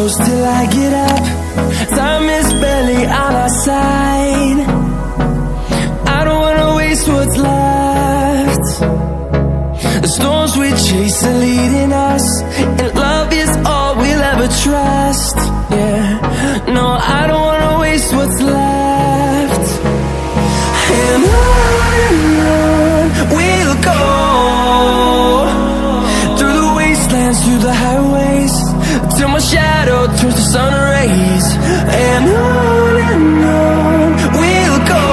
close till I get up. Time is barely on our side. I don't wanna waste what's left. The storms we chase are leading us, and love is all we'll ever trust. Yeah, no, I don't wanna waste what's left. And on we'll go, through the wastelands, through the highways, till my shadow turns to sun rays. And on we'll go,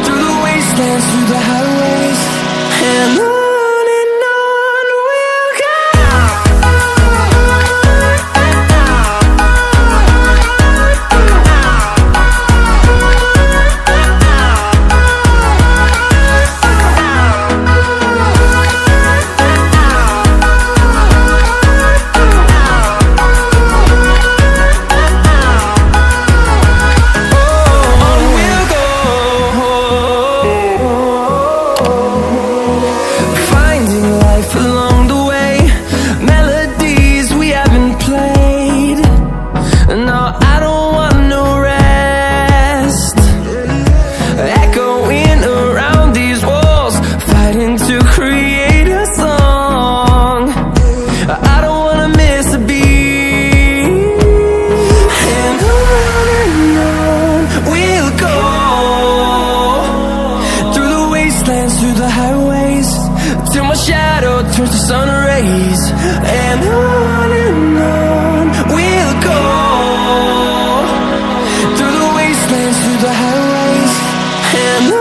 through the wastelands, through the highways, and on we'll go. Through the highways, till my shadow turns to sun rays. And on we'll go, through the wastelands, through the highways, and on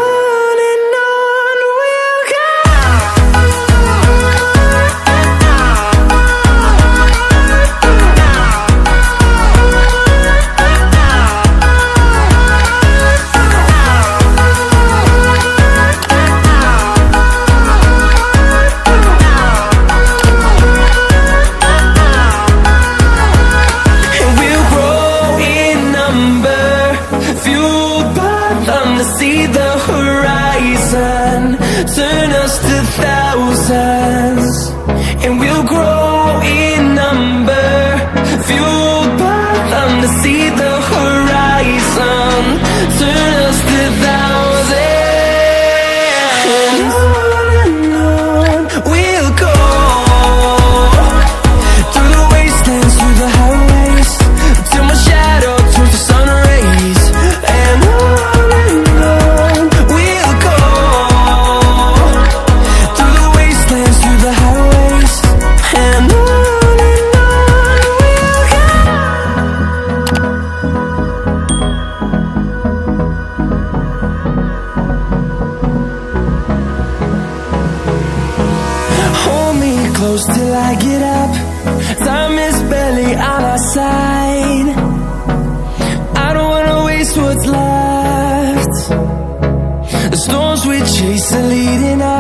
we'll go. See the horizon, turn us to thousands, and we'll grow in number, fueled by them. To see the horizon, turn us to thousands, and on we'll go, through the wastelands, through the highways, till my shadow turns to sun rays. And close till I get up. Time is barely on our side. I don't wanna waste what's left. The storms we chase are leading us.